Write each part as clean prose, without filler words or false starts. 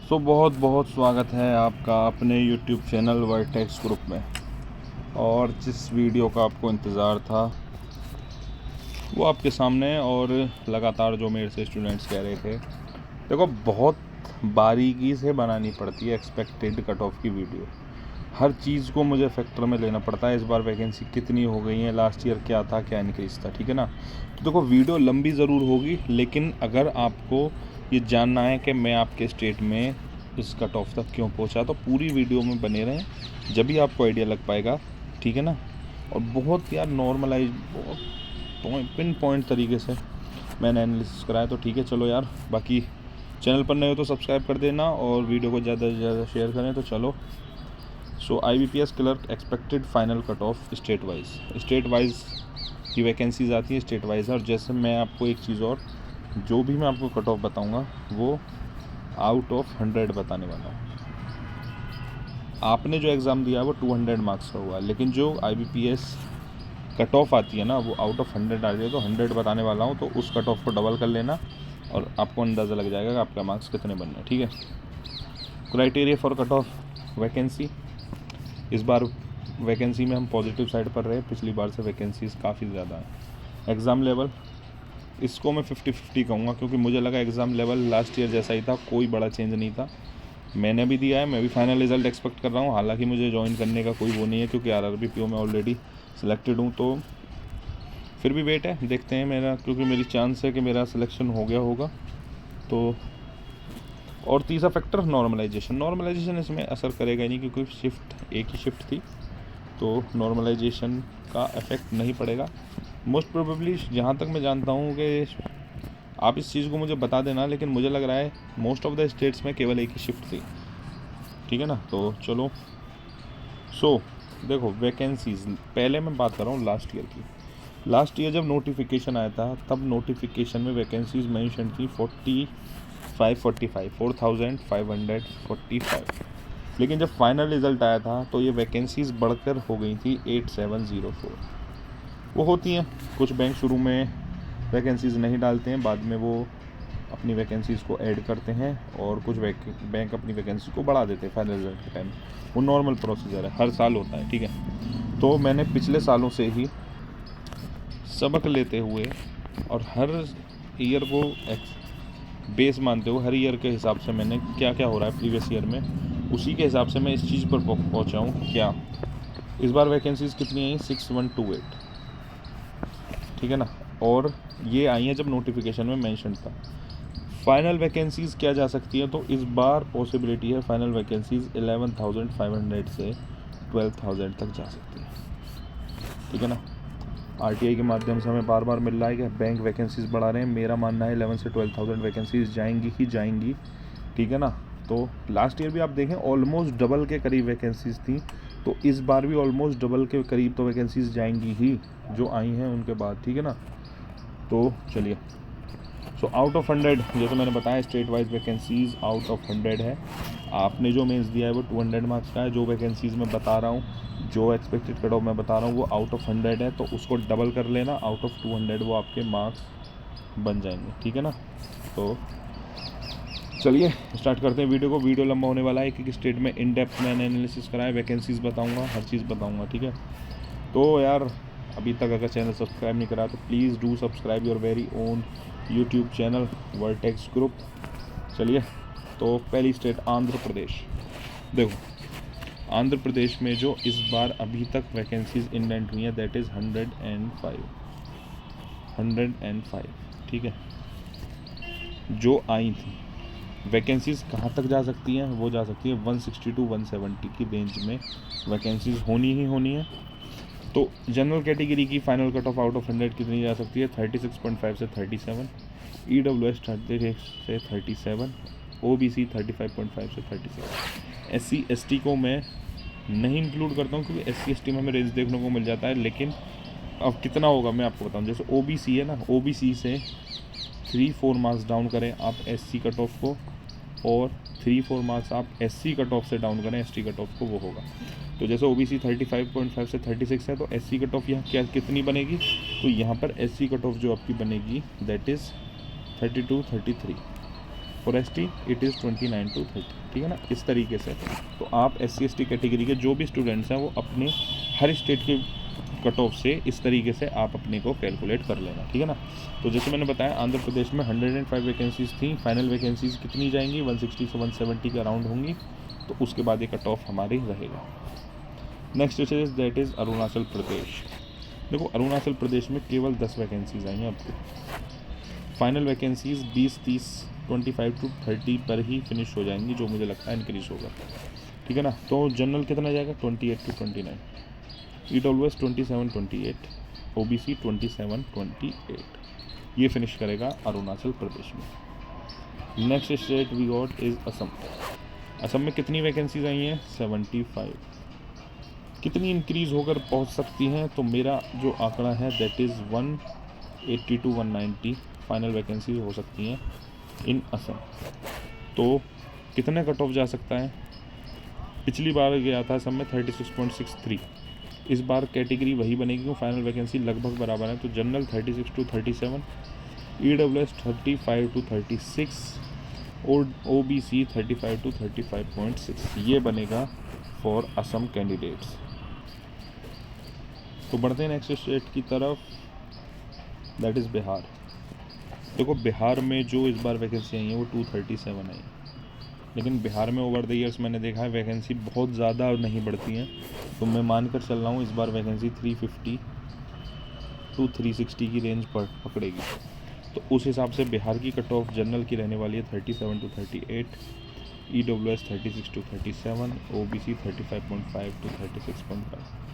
बहुत बहुत स्वागत है आपका अपने YouTube चैनल वर्टेक्स ग्रुप में। और जिस वीडियो का आपको इंतज़ार था वो आपके सामने है। और लगातार जो मेरे से स्टूडेंट्स कह रहे थे, देखो बहुत बारीकी से बनानी पड़ती है एक्सपेक्टेड कट ऑफ की वीडियो। हर चीज़ को मुझे फैक्टर में लेना पड़ता है। इस बार वैकेंसी कितनी हो गई है, लास्ट ईयर क्या था, क्या इंक्रीज था, ठीक है ना। तो देखो वीडियो लंबी ज़रूर होगी, लेकिन अगर आपको ये जानना है कि मैं आपके स्टेट में इस कट ऑफ तक क्यों पहुंचा, तो पूरी वीडियो में बने रहें, जब भी आपको आइडिया लग पाएगा, ठीक है ना। और बहुत यार नॉर्मलाइज, बहुत पिन पॉइंट तरीके से मैंने एनालिसिस कराया, तो ठीक है। चलो यार, बाकी चैनल पर नए हो तो सब्सक्राइब कर देना और वीडियो को ज़्यादा से ज़्यादा शेयर करें। तो चलो, सो IBPS clerk expected final cut off state wise की वैकेंसीज आती है, स्टेट वाइज है। और जैसे मैं आपको एक चीज़ और, जो भी मैं आपको कट ऑफ बताऊंगा वो आउट ऑफ 100 बताने वाला हूँ। आपने जो एग्ज़ाम दिया है वो 200 मार्क्स का हुआ, लेकिन जो IBPS कट ऑफ आती है ना वो आउट ऑफ 100 आ रही है। तो 100 बताने वाला हूँ, तो उस कट ऑफ को डबल कर लेना और आपको अंदाज़ा लग जाएगा कि आपका मार्क्स कितने बनने हैं, ठीक है। Criteria for cut off vacancy, इस बार वैकेंसी में हम पॉजिटिव साइड पर रहे, पिछली बार से वैकेंसीज काफ़ी ज़्यादा है। एग्ज़ाम लेवल, इसको मैं 50-50 कहूँगा, क्योंकि मुझे लगा एग्ज़ाम लेवल लास्ट ईयर जैसा ही था, कोई बड़ा चेंज नहीं था। मैंने भी दिया है, मैं भी फाइनल रिज़ल्ट एक्सपेक्ट कर रहा हूँ। हालांकि मुझे ज्वाइन करने का कोई वो नहीं है, क्योंकि RRB PO में ऑलरेडी सिलेक्टेड हूँ, तो फिर भी वेट है, देखते हैं मेरा, क्योंकि मेरी चांस है कि मेरा सिलेक्शन हो गया होगा। तो और तीसरा फैक्टर नॉर्मलाइजेशन इसमें असर करेगा ही नहीं, क्योंकि शिफ्ट एक ही शिफ्ट थी, तो नॉर्मलाइजेशन का इफेक्ट नहीं पड़ेगा मोस्ट प्रोबेबली। जहाँ तक मैं जानता हूँ कि आप इस चीज़ को मुझे बता देना, लेकिन मुझे लग रहा है मोस्ट ऑफ द स्टेट्स में केवल एक ही शिफ्ट थी, ठीक है ना। तो चलो, देखो वैकेंसीज, पहले मैं बात कर रहा हूँ लास्ट ईयर की। लास्ट ईयर जब नोटिफिकेशन आया था, तब नोटिफिकेशन में वैकेंसीज मेंशन थी 4545, लेकिन जब फाइनल रिज़ल्ट आया था तो ये वैकेंसीज बढ़कर हो गई थी 8704। वो होती हैं, कुछ बैंक शुरू में वैकेंसीज़ नहीं डालते हैं, बाद में वो अपनी वैकेंसीज़ को ऐड करते हैं, और कुछ बैंक अपनी वैकेंसी को बढ़ा देते हैं फाइनल रिजल्ट के टाइम। वो नॉर्मल प्रोसीजर है, हर साल होता है, ठीक है। तो मैंने पिछले सालों से ही सबक लेते हुए और हर ईयर को बेस मानते हुए, हर ईयर के हिसाब से मैंने क्या क्या हो रहा है प्रीवियस ईयर में, उसी के हिसाब से मैं इस चीज़ पर पहुँचा हूँ। क्या इस बार वैकेंसीज़ कितनी आई? 6128, ठीक है ना। और ये आई हैं जब नोटिफिकेशन में मेंशन था। फाइनल वैकेंसीज़ क्या जा सकती है, तो इस बार पॉसिबिलिटी है फाइनल वैकेंसीज़ 11,500 से 12,000 तक जा सकती है, ठीक है ना। RTI के माध्यम से हमें बार बार मिल रहा है कि बैंक वैकेंसीज़ बढ़ा रहे हैं। मेरा मानना है 11 से 12,000 वैकेंसीज़ जाएंगी ही जाएंगी, ठीक है ना। तो लास्ट ईयर भी आप देखें ऑलमोस्ट डबल के करीब वैकेंसीज़ थी, तो इस बार भी ऑलमोस्ट डबल के करीब तो वैकेंसीज़ जाएंगी ही, जो आई हैं उनके बाद, ठीक है ना। तो चलिए, आउट ऑफ 100, जैसे मैंने बताया state wise vacancies out of 100 है। आपने जो मेंस दिया है वो 200 मार्क्स का है। जो वैकेंसीज़ मैं बता रहा हूँ, जो एक्सपेक्टेड कट ऑफ मैं बता रहा हूँ, वो आउट ऑफ 100 है, तो उसको डबल कर लेना, आउट ऑफ 200 वो आपके मार्क्स बन जाएंगे, ठीक है ना। तो चलिए स्टार्ट करते हैं वीडियो को। वीडियो लंबा होने वाला है, क्योंकि स्टेट में इन डेप्थ मैंने एनालिसिस कराया, वैकेंसीज़ बताऊँगा, हर चीज़ बताऊँगा, ठीक है। तो यार, अभी तक अगर चैनल सब्सक्राइब नहीं करा तो please do subscribe your very own YouTube channel vertex group. चलिए, तो पहली स्टेट आंध्र प्रदेश। देखो आंध्र प्रदेश में जो इस बार अभी तक वैकेंसीज इंडेंट हुई हैं, दैट इज़ 105, ठीक है। जो आई थी वैकेंसीज़ कहाँ तक जा सकती हैं, वो जा सकती है 160 to 170 की रेंज में वैकेंसीज़ होनी ही होनी है। तो जनरल कैटेगरी की final cut off out of 100 कितनी जा सकती है? 36.5 से 37, EWS 36 से 37, OBC 35.5 से 36। SC ST को मैं नहीं इंक्लूड करता हूँ, क्योंकि SC ST में हमें रेंज देखने को मिल जाता है, लेकिन अब कितना होगा मैं आपको बताऊँ। जैसे OBC है ना, OBC से 3-4 मार्क्स डाउन करें आप SC कट ऑफ को, और 3-4 मार्क्स आप SC कट ऑफ से डाउन करें ST कट ऑफ को, वो होगा। तो जैसे OBC 35.5 से 36 है, तो SC कट ऑफ यहाँ क्या कितनी बनेगी? तो यहाँ पर SC कट ऑफ जो आपकी बनेगी that is 32-33, for ST it is 29 to 30, ठीक है ना, इस तरीके से। तो आप SC ST कैटेगरी के जो भी स्टूडेंट्स हैं वो अपने हर स्टेट के कट ऑफ से इस तरीके से आप अपने को कैलकुलेट कर लेना, ठीक है ना। तो जैसे मैंने बताया आंध्र प्रदेश में 105 वैकेंसीज़ थी, फाइनल वैकेंसीज़ कितनी जाएंगी 160 से 170 के अराउंड होंगी, तो उसके बाद ये कट ऑफ हमारी रहेगा। Next is that is Arunachal Pradesh. देखो अरुणाचल प्रदेश में केवल 10 वैकेंसीज़ आई हैं अब तक। फाइनल वैकेंसीज़ 20, 30, 25 to 30 पर ही फिनिश हो जाएंगी, जो मुझे लगता है इंक्रीज़ होगा, ठीक है ना। तो जनरल कितना जाएगा 28 to 29, EWS 27, 28, OBC 27, 28, ये फिनिश करेगा अरुणाचल प्रदेश में। Next state we got is Assam. Assam में कितनी वैकेंसीज आई हैं 75, कितनी इंक्रीज़ होकर पहुंच सकती हैं, तो मेरा जो आंकड़ा है that is 180 to 190 final vacancy हो सकती हैं इन असम। तो कितने कट ऑफ जा सकता है, पिछली बार गया था असम में 36.63, इस बार कैटेगरी वही बनेगी क्योंकि फाइनल वैकेंसी लगभग बराबर है। तो जनरल 36 to 37, EWS 35 to 36 और OBC 35 to 35.6, ये बनेगा फॉर असम कैंडिडेट्स। तो बढ़ते हैं नेक्स्ट स्टेट की तरफ, दैट इज़ बिहार। देखो बिहार में जो इस बार वैकेंसी आई है वो 237 आई है, लेकिन बिहार में ओवर द ईयर्स मैंने देखा है वैकेंसी बहुत ज़्यादा नहीं बढ़ती हैं, तो मैं मानकर चल रहा हूँ इस बार वैकेंसी 350 to 360 की रेंज पर पकड़ेगी। तो उस हिसाब से बिहार की कट ऑफ जनरल की रहने वाली है 37 to 38, EWS 36 to 37, OBC 35.5 to 36.5।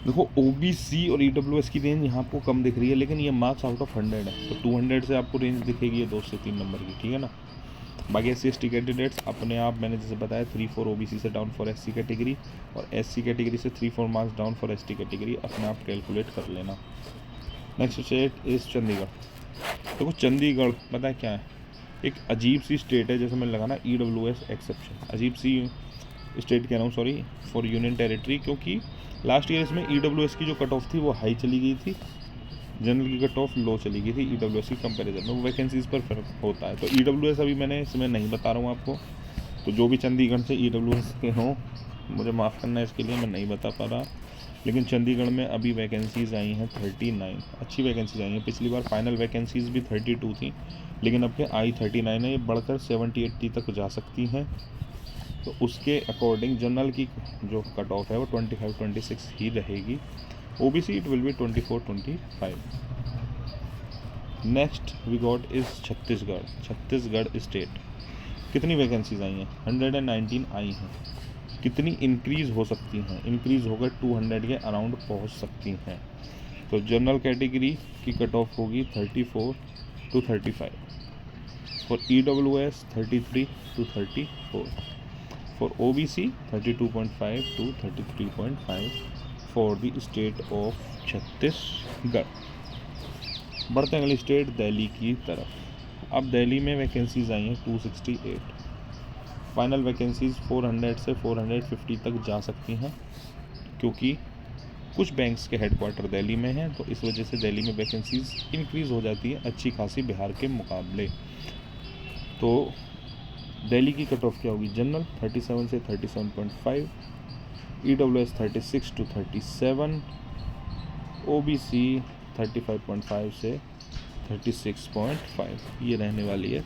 देखो OBC और EWS की रेंज यहाँ आपको कम दिख रही है, लेकिन ये मार्क्स आउट ऑफ 100 है, तो 200 से आपको रेंज दिखेगी 2 से 3 नंबर की, ठीक है ना। बाकी SC ST कैंडिडेट्स अपने आप मैंने जैसे बताया 3-4 OBC से डाउन फॉर SC कैटेगरी और SC कैटेगरी से 3-4 marks down for ST category अपने आप कैलकुलेट कर लेना। Next state is Chandigarh. देखो चंडीगढ़ पता है क्या है, एक अजीब सी स्टेट है, जैसे मैंने लगा ना EWS एक्सेप्शन, अजीब सी स्टेट कह रहा हूँ सॉरी फॉर यूनियन टेरिटरी, क्योंकि लास्ट ईयर इसमें EWS की जो कट ऑफ थी वो हाई चली गई थी, जनरल की कट ऑफ लो चली गई थी EWS की कंपैरिजन में, वो वैकेंसीज पर फर्क होता है। तो EWS अभी मैंने इसमें नहीं बता रहा हूँ आपको, तो जो भी चंडीगढ़ से EWS के हों मुझे माफ़ करना है इसके लिए, मैं नहीं बता पा रहा। लेकिन चंडीगढ़ में अभी वैकेंसीज़ आई हैं 39, अच्छी वैकेंसीज आई हैं। पिछली बार फाइनल वैकेंसीज़ भी 32 थी, लेकिन अब के आई 39 है, ये बढ़कर 70-80 तक जा सकती हैं। तो उसके अकॉर्डिंग जनरल की जो कट ऑफ है वो 25-26 ही रहेगी, OBC it will be 24-25। Next we got is Chhattisgarh. Chhattisgarh state कितनी वैकेंसीज आई हैं 119 आई हैं, कितनी इंक्रीज़ हो सकती हैं, इंक्रीज़ होकर 200 के अराउंड पहुंच सकती हैं। तो जनरल कैटेगरी की कट ऑफ होगी 34 to 35, for EWS 33 to 34, for OBC 32.5 to 33.5 for the state of Chhattisgarh. बढ़ते हैं अगली स्टेट दिल्ली की तरफ। अब दिल्ली में वैकेंसीज आई हैं 268, फाइनल वैकेंसीज 400 से 450 तक जा सकती हैं, क्योंकि कुछ बैंक्स के हेडक्वार्टर दिल्ली में हैं, तो इस वजह से दिल्ली में वैकेंसीज इंक्रीज़ हो जाती है अच्छी खासी बिहार के मुकाबले। तो दिल्ली की कट ऑफ क्या होगी, जनरल 37 से 37.5, EWS 36 to 37, OBC 35.5 से 36.5, ये रहने वाली है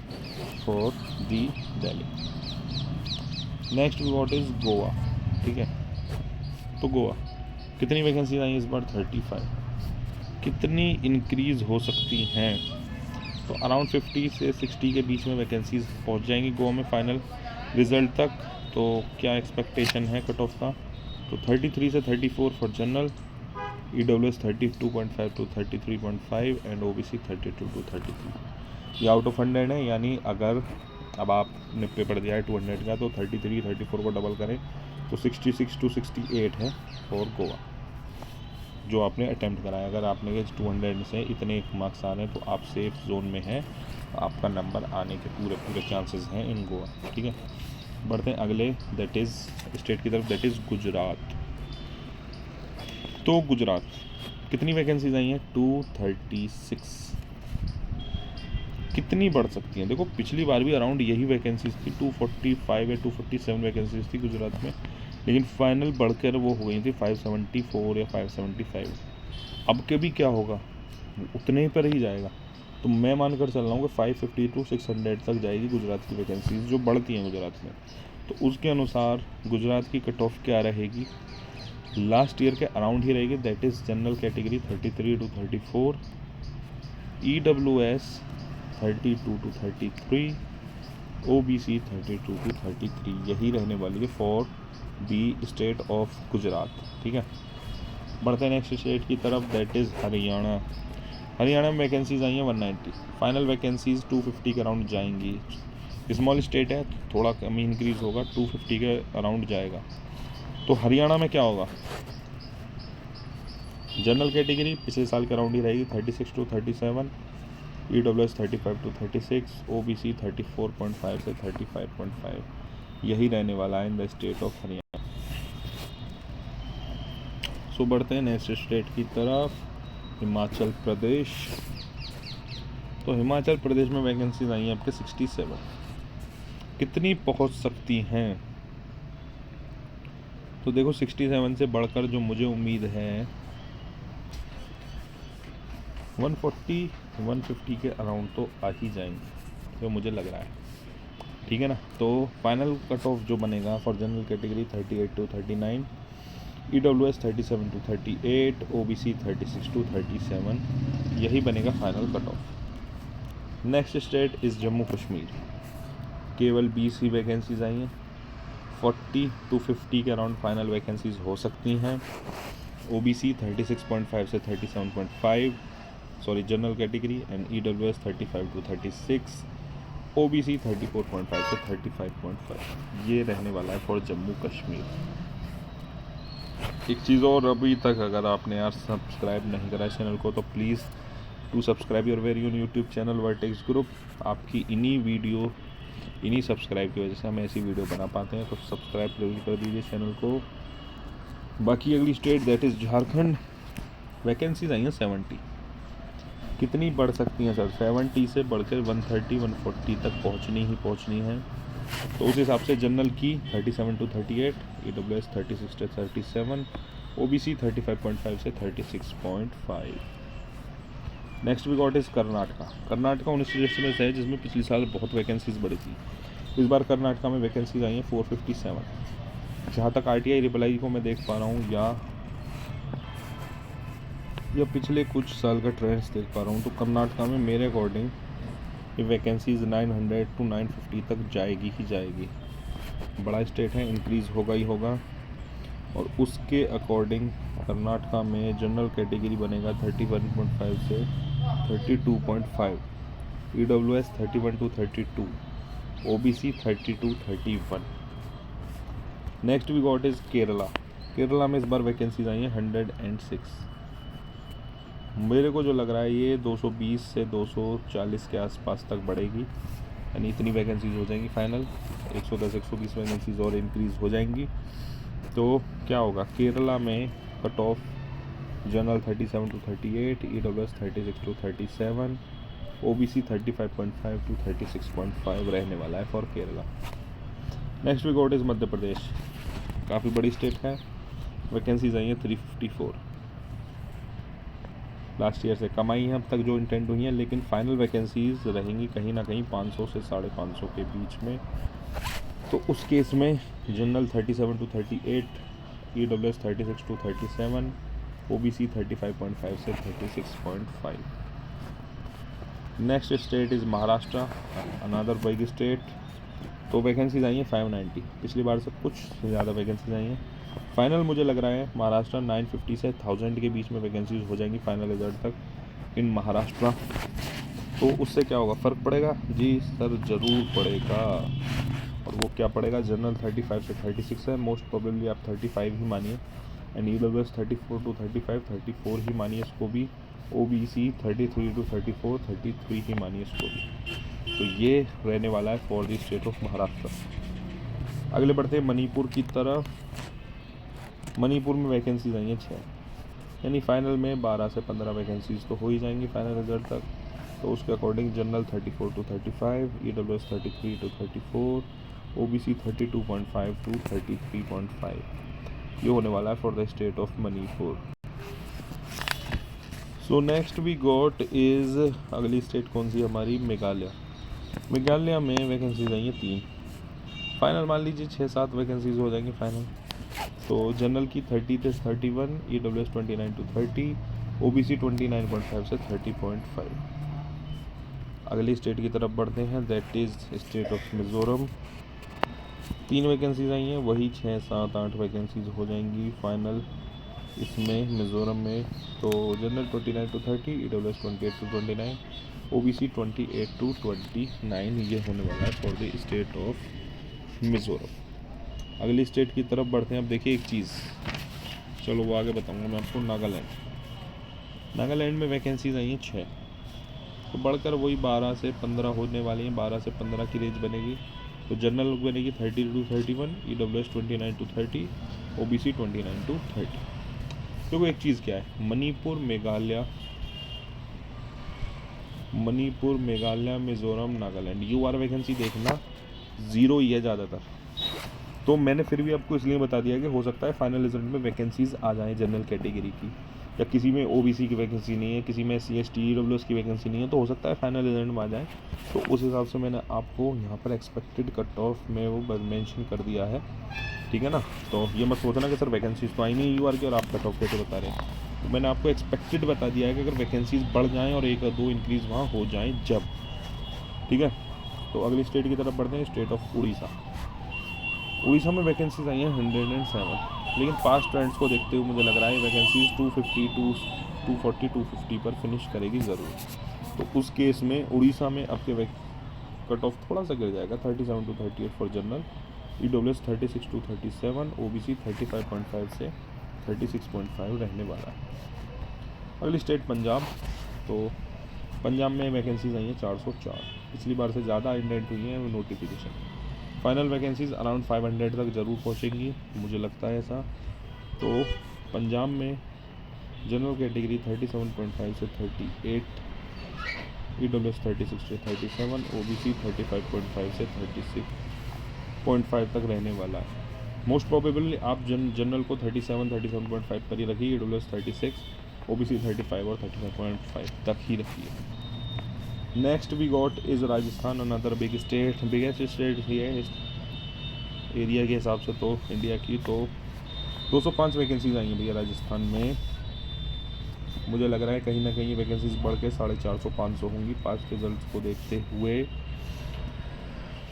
for the Delhi. Next what is Goa, ठीक है। तो गोवा कितनी वैकेंसी आई इस बार 35, कितनी इंक्रीज़ हो सकती हैं, तो अराउंड 50 से 60 के बीच में वैकेंसीज पहुंच जाएंगी गोवा में फाइनल रिज़ल्ट तक। तो क्या एक्सपेक्टेशन है कट ऑफ का, तो 33 से 34 for general, EWS 32.5 to 33.5 and OBC 32 to 33। ये आउट ऑफ 100 है, यानी अगर अब आपने पेपर दिया है 200 का, तो 33-34 को डबल करें तो 66 to 68 है फॉर गोवा जो आपने अटैम्प्ट कराया। अगर आपने 200 से इतने मार्क्स आ रहे हैं तो आप सेफ जोन में हैं, आपका नंबर आने के पूरे चांसेस हैं इन गोवा, ठीक है। बढ़ते हैं अगले दैट इज़ स्टेट की तरफ, दैट इज़ गुजरात। तो गुजरात कितनी वैकेंसीज आई हैं 236, कितनी बढ़ सकती हैं। देखो पिछली बार भी अराउंड यही वैकेंसीज थी, 245 या 247 वैकेंसीज थी गुजरात में, लेकिन फाइनल बढ़कर वो हो गई थी 574 या 575। अब के भी क्या होगा, उतने ही पर ही जाएगा। तो मैं मानकर चल रहा हूँ कि 550 to 600 तक जाएगी गुजरात की वैकेंसीज जो बढ़ती हैं गुजरात में। तो उसके अनुसार गुजरात की कट ऑफ क्या रहेगी, लास्ट ईयर के अराउंड ही रहेगी। That is general category 33 to 34, EWS 32 to 33, OBC 32 to 33, यही रहने वाली है for the state of Gujarat. ठीक है, बढ़ते हैं नेक्स्ट स्टेट की तरफ, दैट इज़ हरियाणा। हरियाणा में वैकेंसीज आई हैं 190, फाइनल वैकेंसीज 250 के अराउंड जाएंगी। स्मॉल स्टेट है, थोड़ा कम इंक्रीज होगा, 250 के अराउंड जाएगा। तो हरियाणा में क्या होगा, जनरल कैटेगरी पिछले साल के अराउंड ही रहेगी 36 to 37, EWS 35 to 36, OBC 34.5 से 35.5, यही रहने वाला है in the state of Haryana. So बढ़ते हैं नेक्स्ट स्टेट की तरफ, हिमाचल प्रदेश। तो हिमाचल प्रदेश में वैकेंसीज आई हैं आपके 67, कितनी पहुंच सकती हैं। तो देखो 67 से बढ़कर जो मुझे उम्मीद है 140 150 के अराउंड तो आ ही जाएंगे, तो मुझे लग रहा है। ठीक है ना, तो फाइनल कट ऑफ जो बनेगा for general category 38 to 39, EWS 37 to 38, OBC 36 to 37, यही बनेगा final cut off. Next state is Jammu Kashmir, केवल 20 ही वैकेंसीज आई हैं, 40 to 50 के अराउंड फाइनल वैकेंसीज हो सकती हैं। OBC 36.5 से 37.5, sorry general category, and EWS 35 to 36, OBC 34.5 से 35.5, ये रहने वाला है फॉर जम्मू कश्मीर। एक चीज़ और, अभी तक अगर आपने यार सब्सक्राइब नहीं करा है चैनल को तो please to subscribe your very own YouTube channel vertex group. आपकी इन्हीं सब्सक्राइब की वजह से हम ऐसी वीडियो बना पाते हैं, तो सब्सक्राइब जरूर कर दीजिए चैनल को। बाकी अगली state that is Jharkhand, vacancies आई हैं 70, कितनी बढ़ सकती हैं सर, 70 से बढ़कर 130 140 तक पहुंचनी है। तो उस हिसाब से जनरल की 37 to 38, EWS 36 to 37, OBC 35.5 से 36.5। Next we got is Karnataka 19 states में से है जिसमें पिछले साल बहुत वैकेंसीज बढ़ी थी। इस बार कर्नाटका में वैकेंसीज आई हैं 457। जहाँ तक RTI रिप्लाई को मैं देख पा रहा हूँ या पिछले कुछ साल का ट्रेंड्स देख पा रहा हूँ, तो कर्नाटका में मेरे अकॉर्डिंग ये वैकेंसीज 900 to 950 तक जाएगी ही जाएगी। बड़ा स्टेट है, इंक्रीज़ होगा ही होगा। और उसके अकॉर्डिंग कर्नाटका में जनरल कैटेगरी बनेगा 31.5 से 32.5, EWS 31 to 32, OBC 30 to 31। Next we got is Kerala में इस बार वैकेंसीज आई हैं 106। मेरे को जो लग रहा है ये 220 से 240 के आसपास तक बढ़ेगी, यानी इतनी वैकेंसीज हो जाएंगी फाइनल, 110-120 वैकेंसीज और इंक्रीज़ हो जाएंगी। तो क्या होगा, केरला में cut off general 37 to 38, EWS 36 to 37, OBC 35.5 to 36.5 रहने वाला है for Kerala. Next we got is Madhya Pradesh, काफ़ी बड़ी स्टेट है, वैकेंसीज आई हैं 354। लास्ट ईयर से कम आई हैं अब तक जो इंटेंट हुई हैं, लेकिन फाइनल वैकेंसीज रहेंगी कहीं ना कहीं 500 से 550 के बीच में। तो उस केस में general 37 to 38, EWS 36 to 37, OBC 35.5 से 36.5। Next state is Maharashtra, another big state. तो वैकेंसीज आई हैं 590, पिछली बार से कुछ ज़्यादा वैकेंसीज आई हैं। फाइनल मुझे लग रहा है महाराष्ट्र 950 से 1000 के बीच में वैकेंसीज हो जाएंगी फाइनल रिजल्ट तक इन महाराष्ट्र। तो उससे क्या होगा, फ़र्क पड़ेगा जी सर, ज़रूर पड़ेगा। और वो क्या पड़ेगा, जनरल 35 से 36 है, मोस्ट प्रोबेबली आप 35 ही मानिए, एंड EWS 34 to 35, 34 ही मानिए इसको भी, OBC 33 to 34, 33 ही मानिए इसको भी। तो ये रहने वाला है for the state of Maharashtra. अगले बढ़ते हैं मणिपुर की तरफ। मणिपुर में वैकेंसीज आई हैं 6, यानी फाइनल में 12 से 15 वैकेंसीज तो हो ही जाएंगी फाइनल रिजल्ट तक। तो उसके according general 34 to 35, EWS 33 to 34, OBC 32.5 to 33.5। ये होने वाला है for the state of Manipur. So next we got is, अगली स्टेट कौन सी हमारी, मेघालय। मेघालय में वैकेंसीज आई हैं 3, फाइनल मान लीजिए 6-7 वैकेंसीज हो जाएंगी फाइनल। तो जनरल की 30 से 31, EWS 29 to 30, OBC 29.5 से 30.5। अगली स्टेट की तरफ बढ़ते हैं, that is state of Mizoram. 3 vacancies आई हैं, वही 6-7-8 वैकेंसीज हो जाएंगी फाइनल इसमें मिज़ोरम में। तो general 29 to 30, EWS 28 to 29, OBC 28 to 29 ये होने वाला है for the state of Mizoram. अगली स्टेट की तरफ बढ़ते हैं। अब देखिए एक चीज़, चलो वो आगे बताऊंगा मैं आपको। नागालैंड में वैकेंसीज आई हैं 6, तो बढ़कर वही 12 से 15 होने वाली हैं। 12 से 15 की रेंज बनेगी। तो जनरल बनेगी 30 to 31, EWS 29 to 30, OBC 29 to 30। देखो एक चीज़ क्या है, मणिपुर, मेघालय, मिज़ोरम, नागालैंड, यूआर वैकेंसी देखना 0 ही है ज़्यादातर। तो मैंने फिर भी आपको इसलिए बता दिया कि हो सकता है फाइनल रिजल्ट में वैकेंसीज आ जाएं जनरल कैटेगरी की, या किसी में OBC की वैकेंसी नहीं है, किसी में SC ST EWS की वैकेंसी नहीं है, तो हो सकता है फाइनल रिजल्ट में आ जाए। तो उस हिसाब से मैंने आपको यहाँ पर एक्सपेक्टेड कट ऑफ में वो मेंशन कर दिया है, ठीक है ना। तो ये मत सोचना कि सर वैकेंसीज तो आई नहीं यूआर की और आप कट ऑफ कैसे बता रहे हैं। तो मैंने आपको एक्सपेक्टेड बता दिया है कि अगर वैकेंसीज बढ़ जाएँ और 1-2 इंक्रीज़ वहाँ हो जाएँ जब, ठीक है। तो अगली स्टेट की तरफ बढ़ते हैं, स्टेट ऑफ उड़ीसा में वैकेंसीज आई हैं 107, लेकिन पास्ट ट्रेंड्स को देखते हुए मुझे लग रहा है वैकेंसीज 250, 240, 250 पर फिनिश करेगी ज़रूर। तो उस केस में उड़ीसा में आपके कट ऑफ थोड़ा सा गिर जाएगा, 37 to 38 for general, EWS 36 to 37, OBC 35.5 से 36.5 रहने वाला है। अगली स्टेट पंजाब। तो पंजाब में वैकेंसीज आई हैं 404, पिछली बार से ज़्यादा इंडेंट हुई हैं नोटिफिकेशन। फाइनल वैकेंसीज अराउंड 500 तक ज़रूर पहुंचेंगी, मुझे लगता है ऐसा। तो पंजाब में जनरल कैटेगरी 37.5 से 38, EWS 36 से 37, OBC 35.5 से 36.5 तक रहने वाला है। मोस्ट प्रोबेबली आप जनरल को 37-37.5 पर ही रखिए, EWS 36, OBC 35 और 35.5 तक ही रखिए। Next we got is Rajasthan, another biggest state है एरिया के हिसाब से तो इंडिया की। तो 205 वैकेंसीज आई हैं भैया राजस्थान में। मुझे लग रहा है कहीं ना कहीं वैकेंसीज बढ़ के 450-500 होंगी पास्ट रिजल्ट्स को देखते हुए।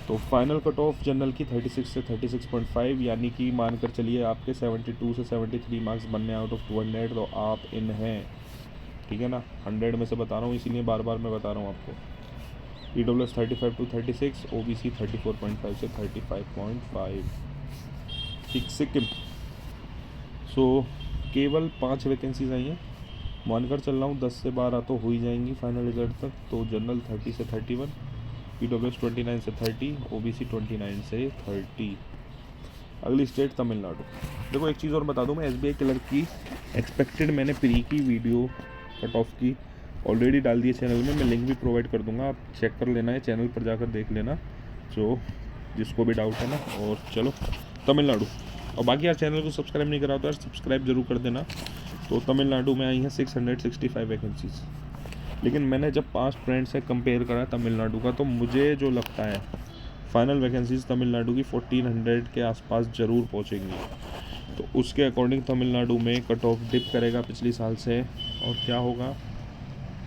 तो फाइनल कट ऑफ जनरल की 36 से 36.5, यानी कि मानकर चलिए आपके 72 से 73 मार्क्स बनने आउट ऑफ 200, तो आप इन हैं, ठीक है ना। 100 में से बता रहा हूँ, इसीलिए बार बार मैं बता रहा हूँ आपको। EWS 35 to 36, OBC 34.5 से 35.5, ठीक। सिक्किम, सो केवल 5 वैकेंसीज आई हैं, मानकर चल रहा हूँ 10 से 12 तो हो ही जाएंगी फाइनल रिजल्ट तक। तो जनरल 30 से 31, EWS 29 से 30, OBC 29 से 30। अगली स्टेट तमिलनाडु। देखो एक चीज़ और बता दूँ, मैं SBI क्लर्क की एक्सपेक्टेड मैंने प्री की वीडियो कट ऑफ की ऑलरेडी डाल दी है चैनल में, मैं लिंक भी प्रोवाइड कर दूंगा, आप चेक कर लेना है, चैनल पर जाकर देख लेना जो जिसको भी डाउट है ना। और चलो तमिलनाडु, और बाकी यार चैनल को सब्सक्राइब नहीं करा तो यार सब्सक्राइब जरूर कर देना। तो तमिलनाडु में आई हैं 665 वैकेंसीज, लेकिन मैंने जब पास्ट ट्रेंड से कंपेयर करा तमिलनाडु का, तो मुझे जो लगता है फाइनल वैकेंसीज तमिलनाडु की 1400 के आसपास ज़रूर पहुँचेंगी। तो उसके अकॉर्डिंग तमिलनाडु में कट ऑफ डिप करेगा पिछली साल से, और क्या होगा,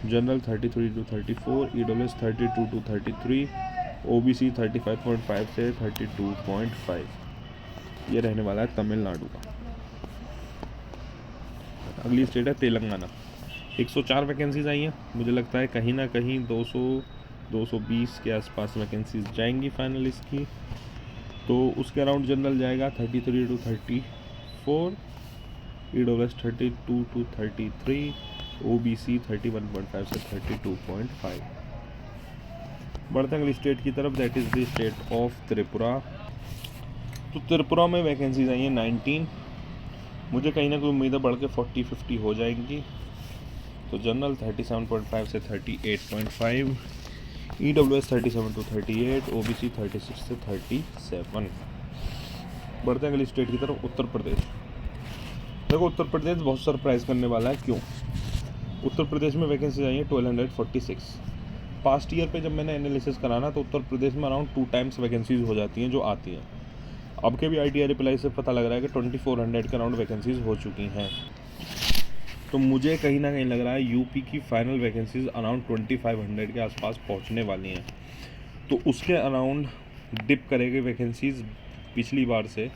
general 33 to 34, EWS 32 to 33, OBC 35.5 से 32.5, ये रहने वाला है तमिलनाडु का। अगली स्टेट है तेलंगाना। 104 वैकेंसीज आई हैं, मुझे लगता है कहीं ना कहीं 200-220 के आसपास वैकेंसीज जाएंगी फाइनल इसकी। तो उसके अराउंड जनरल जाएगा 33 to 34, EWS 32 to 33, OBC 31.5 से 32.5। बढ़ते हैं अगली स्टेट की तरफ, that is the state of Tripura. तो त्रिपुरा में वैकेंसीज आई हैं 19, मुझे कहीं ना कोई उम्मीद है बढ़ के 40-50 हो जाएंगी। तो जनरल 37.5 से 38.5, EWS 37 to 38, OBC 36 से 37। बढ़ते हैं अगली स्टेट की तरफ, उत्तर प्रदेश। देखो उत्तर प्रदेश बहुत सरप्राइज करने वाला है। क्यों? उत्तर प्रदेश में वैकेंसी आई है 1246। पास्ट ईयर पे जब मैंने एनालिसिस करा ना, तो उत्तर प्रदेश में अराउंड 2 टाइम्स वैकेंसीज हो जाती हैं जो आती हैं। अब के भी ITI रिप्लाई से पता लग रहा है कि 2400 के अराउंड वैकेंसीज हो चुकी हैं। तो मुझे कहीं ना कहीं लग रहा है यूपी की फाइनल वैकेंसीज अराउंड 2500 के आसपास पहुंचने वाली हैं। तो उसके अराउंड डिप करेगी वैकेंसीज पिछली बार से,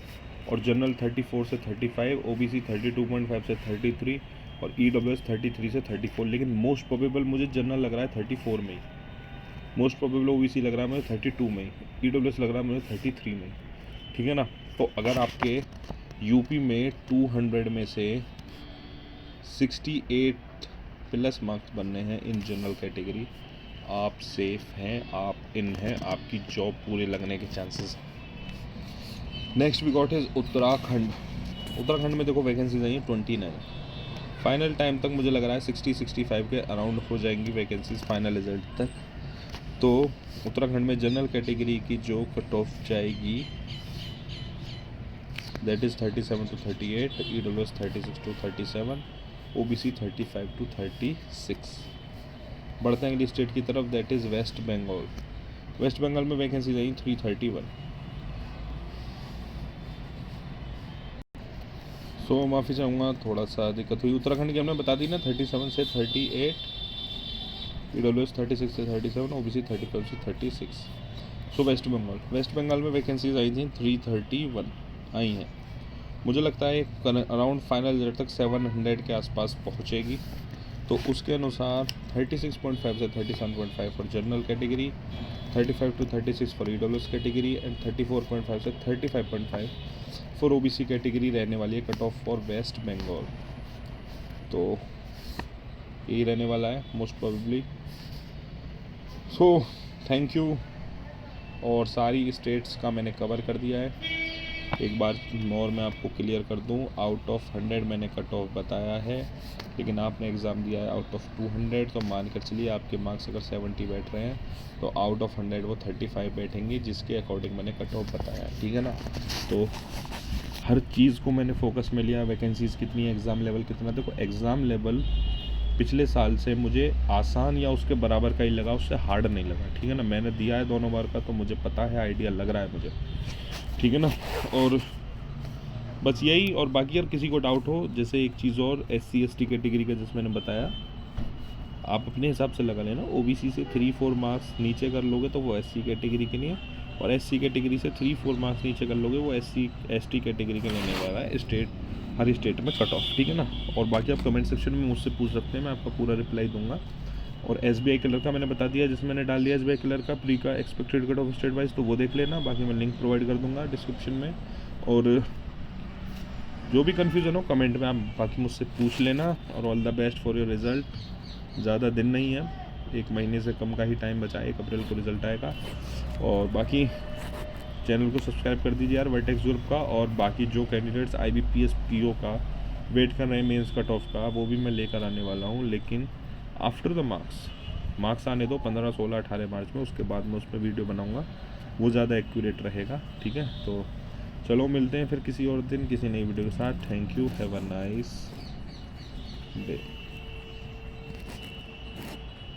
और जनरल 34 से 35, OBC 32.5 से 33 और EWS 33 से 34। लेकिन मोस्ट प्रोबेबल मुझे जनरल लग रहा है 34 में ही, मोस्ट प्रोबेबल OBC लग रहा है मुझे 32 में ही, EWS लग रहा है मुझे 33 में, ठीक है ना। तो अगर आपके यूपी में 200 में से 68 प्लस मार्क्स बनने हैं इन जनरल कैटेगरी, आप सेफ हैं, आप इन हैं, आपकी जॉब पूरे लगने के चांसेस हैं। Next we got is Uttarakhand. Uttarakhand में देखो वैकेंसीज आई हैं 29। फाइनल टाइम तक मुझे लग रहा है 60-65 के अराउंड हो जाएंगी वैकेंसीज फाइनल रिजल्ट तक। तो उत्तराखंड में जनरल कैटेगरी की जो कट ऑफ जाएगी that is 37 to 38, EWS 36 to 37, OBC 35 to 36। बढ़ते हैं अगली स्टेट की तरफ, दैट इज़ वेस्ट बंगाल। वेस्ट बंगाल में वैकेंसीज आई 331। सो माफ़ी चाहूँगा, थोड़ा सा दिक्कत हुई। उत्तराखंड की हमने बता दी ना 37 से 38, EWS 36 से 37, OBC 35 से 36। सो वेस्ट बंगाल में वैकेंसीज आई थी 331 आई हैं। मुझे लगता है अराउंड फाइनल रिजल्ट तक 700 के आसपास पहुँचेगी। तो उसके अनुसार 36.5 से 37.5 for general category, 35 to 36 for EWS category and 34.5 से 35.5 फॉर OBC कैटेगरी रहने वाली है cut off for West Bengal. तो यही रहने वाला है most probably. So thank you, और सारी स्टेट्स का मैंने कवर कर दिया है। एक बार और मैं आपको क्लियर कर दूं, आउट ऑफ 100 मैंने कट ऑफ बताया है, लेकिन आपने एग्ज़ाम दिया है आउट ऑफ 200, तो मान कर चलिए आपके मार्क्स अगर 70 बैठ रहे हैं तो आउट ऑफ 100 वो 35 बैठेंगे, जिसके अकॉर्डिंग मैंने कट ऑफ बताया है, ठीक है ना। तो हर चीज़ को मैंने फोकस में लिया, वैकेंसीज़ कितनी है, एग्ज़ाम लेवल कितना। देखो एग्ज़ाम लेवल पिछले साल से मुझे आसान या उसके बराबर का ही लगा, उससे हार्ड नहीं लगा, ठीक है ना। मैंने दिया है दोनों बार का, तो मुझे पता है, आइडिया लग रहा है मुझे, ठीक है ना। और बस यही, और बाकी अगर किसी को डाउट हो, जैसे एक चीज़ और SC ST कैटेगरी का जैसे मैंने बताया, आप अपने हिसाब से लगा लेना। OBC से 3-4 मार्क्स नीचे कर लोगे तो वो SC कैटेगरी के लिए, और SC कैटेगरी से 3-4 मार्क्स नीचे कर लोगे वो SC ST कैटेगरी के लेने वाला है स्टेट, हर स्टेट में कट ऑफ, ठीक है ना। और बाकी आप कमेंट सेक्शन में मुझसे पूछ सकते हैं, मैं आपका पूरा रिप्लाई दूंगा। और SBI कलर का मैंने बता दिया, जिसमें मैंने डाल दिया SBI कलर का प्री का expected cut off state wise, तो वो देख लेना। बाकी मैं लिंक प्रोवाइड कर दूंगा डिस्क्रिप्शन में, और जो भी कन्फ्यूज़न हो कमेंट में आप बाकी मुझसे पूछ लेना। और all the best for your result. ज़्यादा दिन नहीं है, 1 महीने से कम का ही टाइम बचा है, 1 अप्रैल को रिज़ल्ट आएगा। और बाकी चैनल को सब्सक्राइब कर दीजिए यार वर्टेक्स ग्रुप का। और बाकी जो कैंडिडेट्स IBPS PO का वेट कर रहे हैं मेंस कट ऑफ का, वो भी मैं लेकर आने वाला हूँ, लेकिन आफ्टर द मार्क्स आने दो 15, 16, 18 मार्च में, उसके बाद मैं उस पर वीडियो बनाऊँगा, वो ज़्यादा एक्यूरेट रहेगा, ठीक है। तो चलो मिलते हैं फिर किसी और दिन किसी नई वीडियो के साथ। Thank you, have a nice day.